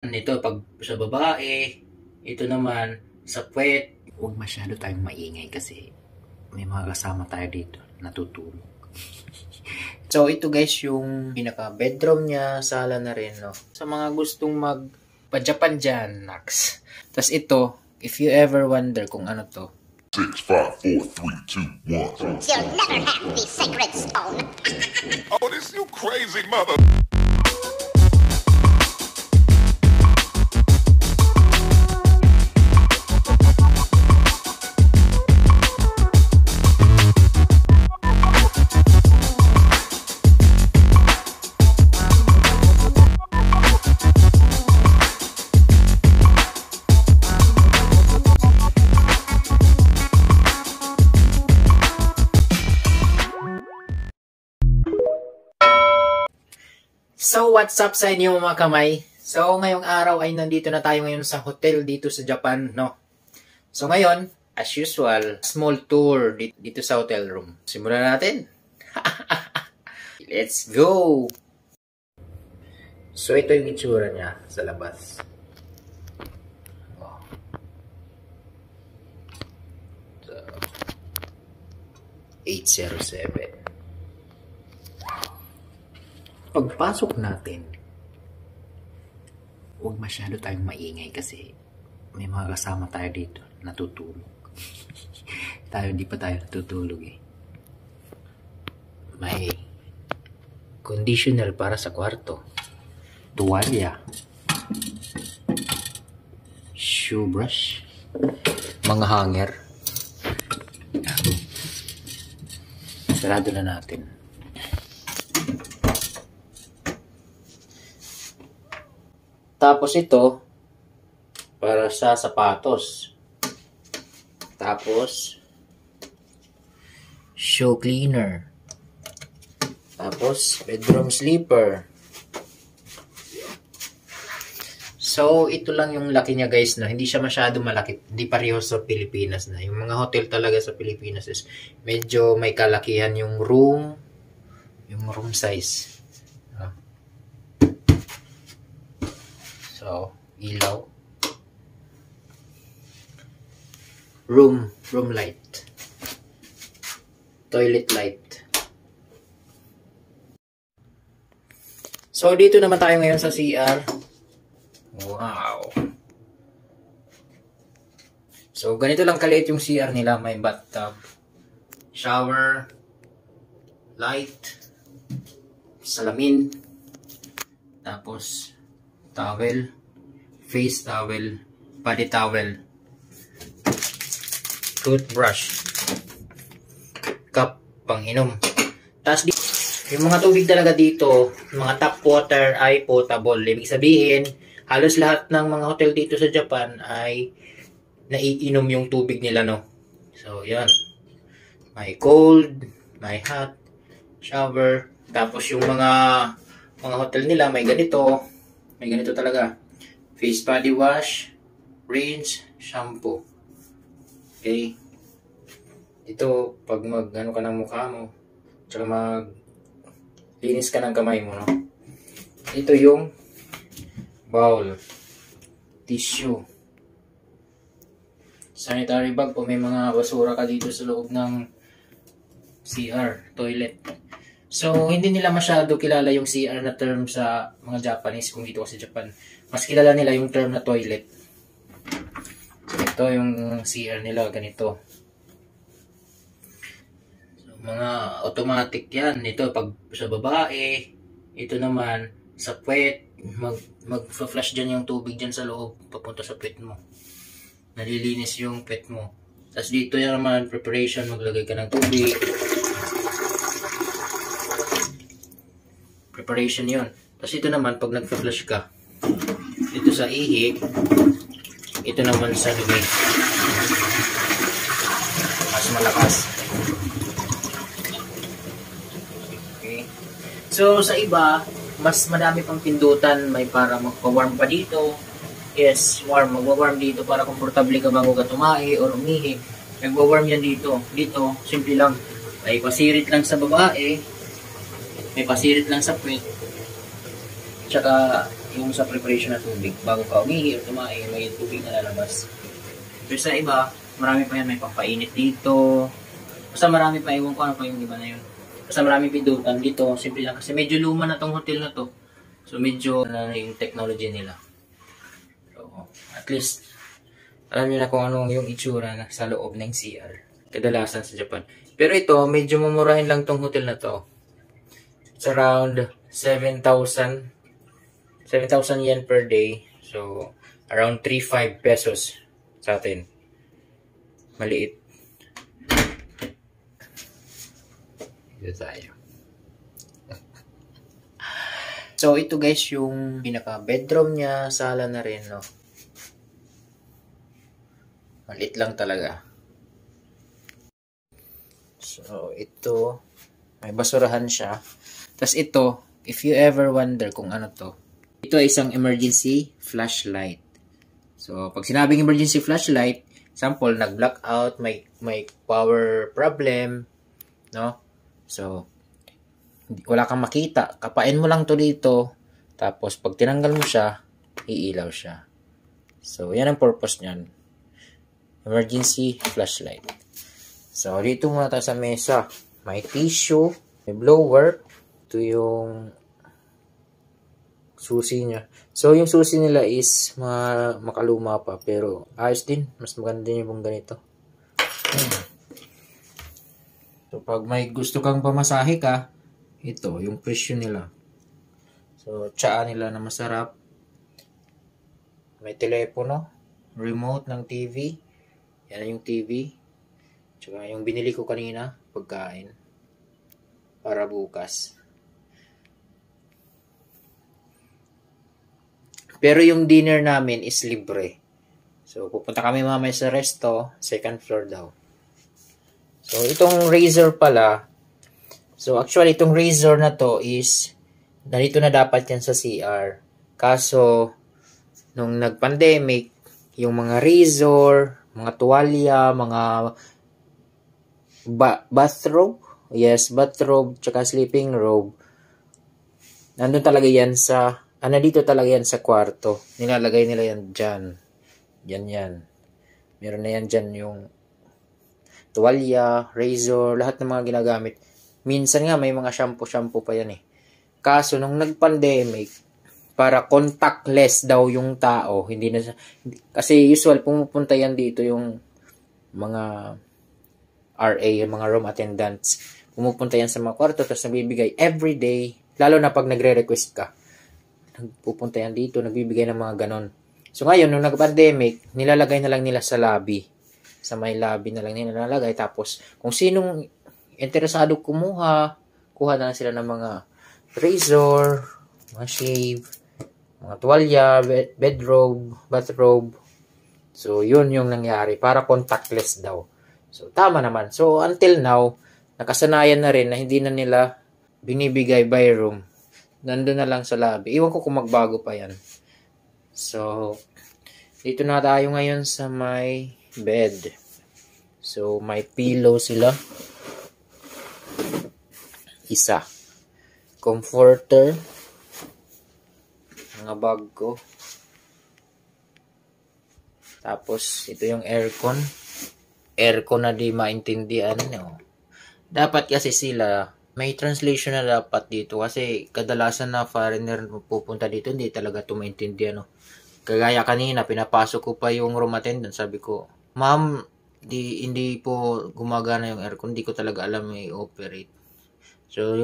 Ito pag sa babae, ito naman sa puwet. Huwag masyado tayong maingay kasi may mga kasama tayo dito natutulog. So ito guys yung pinaka bedroom niya, sala na rin no. Sa mga gustong magpa-Japan dyan, Nax. Tapos ito, if you ever wonder kung ano to. 6, 5, 4, 3, 2, 1. You'll never have the sacred stone. Oh, this you crazy mother. So what's up sa inyo mga kamay? So ngayong araw ay nandito na tayo ngayon sa hotel dito sa Japan, no? So ngayon, as usual, small tour dito sa hotel room. Simulan natin. Let's go! So ito yung itsura niya sa labas. So, 807. Pagpasok natin, huwag masyado tayong maingay kasi may mga kasama tayo dito natutulog. Hindi pa tayo natutulog eh. May conditioner para sa kwarto, tuwalya, shoe brush, mga hanger. Sarado na natin. Tapos ito, para sa sapatos. Tapos, shoe cleaner. Tapos, bedroom sleeper. So, ito lang yung laki niya guys, no? Hindi siya masyado malaki. Hindi pareho sa Pilipinas na. Yung mga hotel talaga sa Pilipinas is medyo may kalakihan yung room size. So, ilaw. Room light. Toilet light. So, dito naman tayo ngayon sa CR. Wow. So, ganito lang kaliit yung CR nila. May bathtub, shower, light, salamin, tapos towel, face towel, body towel, toothbrush, cup, pang-inom. Tapos yung mga tubig talaga dito, mga tap water ay potable. Ibig sabihin, halos lahat ng mga hotel dito sa Japan ay naiinom yung tubig nila, no? So, yan. May cold, may hot, shower. Tapos yung mga hotel nila may ganito. May ganito talaga. Face body wash, rinse, shampoo. Okay. Ito, pag mag-ano ka ng mukha mo, tsaka linis ka ng kamay mo, no? Ito yung bowl, tissue, sanitary bag po, may mga basura ka dito sa loob ng CR, toilet. So, hindi nila masyado kilala yung CR na term sa mga Japanese kung dito kasi Japan. Mas kilala nila yung term na toilet. Ito yung CR nila, ganito. So, mga automatic yan. Ito pag sa babae, ito naman sa puwet, mag-flash dyan yung tubig dyan sa loob, papunta sa puwet mo. Nalilinis yung puwet mo. Tapos dito yan naman, preparation, maglagay ka ng tubig. Preparation yun. Tapos ito naman, pag nag-flash ka, ito sa ihi, ito naman sa dumi. Mas malakas. Okay. So, sa iba, mas madami pang pindutan. May para magpa-warm pa dito. Yes, warm. Magwa-warm dito para komportable ka bago ka tumahi or umihi. Magwa-warm yan dito. Dito, simple lang. May pasirit lang sa babae. May pasirit lang sa puwet. Tsaka yung sa preparation na tubig. Bago ka umihi o tumae, may tubig na lalabas. Pero sa iba, marami pa yan. May pampainit dito. Basta marami pa. Iwan ko ano pa yung iba na yun. Basta marami pindutan dito. Simple lang. Kasi medyo luma na tong hotel na to. So medyo na yung technology nila. So, at least, alam niyo na kung anong yung itsura na sa loob ng CR. Kadalasan sa Japan. Pero ito, medyo mamurahin lang tong hotel na to. It's around 7,000 yen per day. So, around 3,500 pesos sa atin. Maliit. Ito tayo. So, ito guys, yung pinaka-bedroom niya. Sala na rin, no? Maliit lang talaga. So, ito, may basurahan siya. Tapos ito, if you ever wonder kung ano to, ito ay isang emergency flashlight. So, pag sinabing emergency flashlight, sample, nag-blackout, may power problem, no? So, wala kang makita. Kapain mo lang to dito, tapos pag tinanggal mo siya, iilaw siya. So, yan ang purpose niyan. Emergency flashlight. So, dito muna tayo sa mesa. May tissue, may blower. Ito yung susi niya. So, yung susi nila is makaluma pa. Pero, ayos din. Mas maganda din yung ganito. So, pag may gusto kang pamasahe ka, ito, yung presyo nila. So, tsaa nila na masarap. May telepono. Remote ng TV. Yan yung TV. Tsaka yung binili ko kanina, pagkain. Para bukas. Pero yung dinner namin is libre. So, pupunta kami mamaya sa resto, second floor daw. So, itong razor pala, so actually itong razor na to is, narito na dapat yan sa CR. Kaso, nung nag-pandemic, yung mga razor, mga tuwalya, mga bathrobe, yes, bathrobe, tsaka sleeping robe, nandun talaga yan sa, dito talaga yan sa kwarto. Nilalagay nila yan dyan. Yan. Meron na yan dyan yung tuwalya, razor, lahat ng mga ginagamit. Minsan nga may mga shampoo pa yan eh. Kaso nung nag-pandemic, para contactless daw yung tao, hindi na kasi usual pumupunta yan dito yung mga RA, yung mga room attendants. Pumupunta yan sa mga kwarto, tapos nabibigay everyday, lalo na pag nagre-request ka. Pupunta yan dito, nagbibigay ng mga ganon. So ngayon, nung nag-pandemic, nilalagay na lang nila sa lobby. Sa may lobby na lang nila nilalagay. Tapos, kung sinong interesado kuha na lang sila ng mga razor, mga shave, mga tuwalya, bedrobe, bathrobe. So, yun yung nangyari. Para contactless daw. So, tama naman. So, until now, nakasanayan na rin na hindi na nila binibigay by room. Nandun na lang sa lobby. Iwan ko kung magbago pa yan. So, dito na tayo ngayon sa may bed. So, may pillow sila. Isa. Comforter. Mga bag ko. Tapos, ito yung aircon. Aircon na di maintindihan. No? Dapat kasi sila, may translation na dapat dito. Kasi kadalasan na foreigner pupunta dito, hindi talaga ito maintindihan. No? Kagaya kanina, pinapasok ko pa yung room attendant. Sabi ko, ma'am, hindi po gumagana yung aircon. Hindi ko talaga alam may operate. So,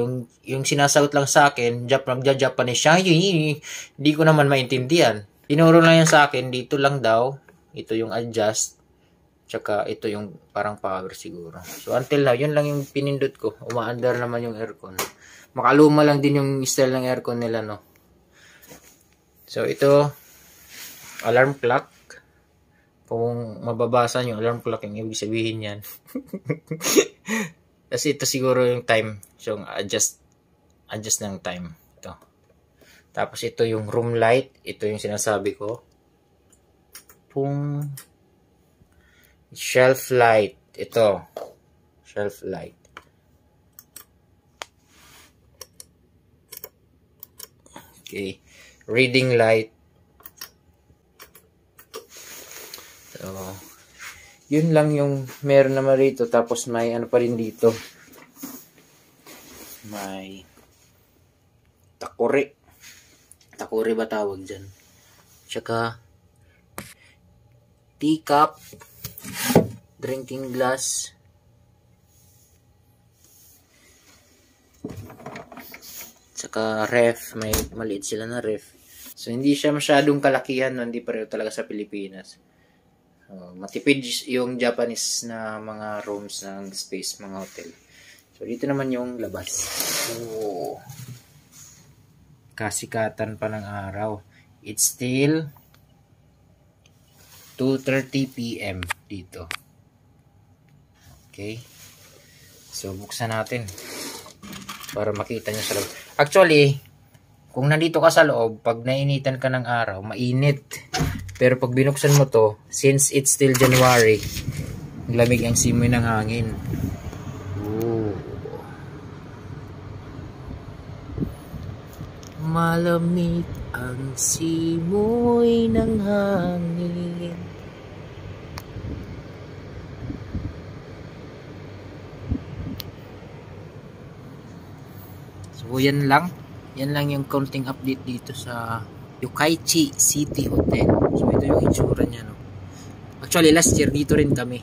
yung sinasagot lang sa akin, Japanese siya, hindi ko naman maintindihan. Tinuro lang yan sa akin, dito lang daw, ito yung adjust, tsaka ito yung parang power siguro. So, until now, yun lang yung pinindot ko. Umaandar naman yung aircon. Makaluma lang din yung style ng aircon nila, no? So, ito, alarm clock. Kung mababasa nyo, alarm clock, yung ibig sabihin yan. Kasi ito siguro yung time. So, adjust ng time. Ito. Tapos ito yung room light. Ito yung sinasabi ko. Shelf light. Ito. Shelf light. Okay. reading light. So, yun lang yung meron naman rito. Tapos may ano pa rin dito. May takuri. Takuri ba tawag dyan? Tsaka teacup, drinking glass, tsaka ref. May maliit sila na ref. So, hindi siya masyadong kalakihan. No? Hindi pareho talaga sa Pilipinas. Matipid yung Japanese na mga rooms ng space, mga hotel. So, dito naman yung labas. So, kasikatan pa ng araw. It's still 2:30 PM dito. Okay. So, buksan natin para makita nyo sa loob. Actually, kung nandito ka sa loob, pag nainitan ka ng araw, mainit. Pero pag binuksan mo to, since it's still January, lamig ang simoy ng hangin. Ooh. Malamig ang simoy ng hangin. So, yan lang. Yan lang yung konting update dito sa Yokkaichi City Hotel. So, ito yung itsura niya, no? Actually, last year, dito rin kami.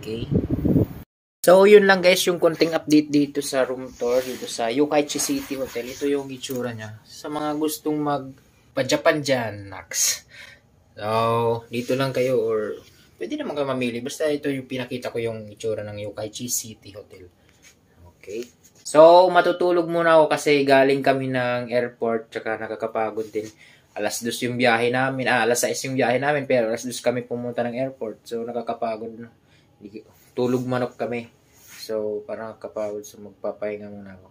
Okay. So, yun lang guys, yung konting update dito sa room tour, dito sa Yokkaichi City Hotel. Ito yung itsura niya. Sa mga gustong magpa-Japan dyan, Nax. So, dito lang kayo or pwede naman kayo mamili. Basta ito yung pinakita ko yung itsura ng Yokkaichi City Hotel. Okay. So, matutulog muna ako kasi galing kami ng airport tsaka nakakapagod din. Alas 2 yung biyahe namin. Alas 6 yung biyahe namin pero alas 2 kami pumunta ng airport. So, nakakapagod na. Tulog manok kami. So, parang nakakapagod. So, magpapahinga muna ako.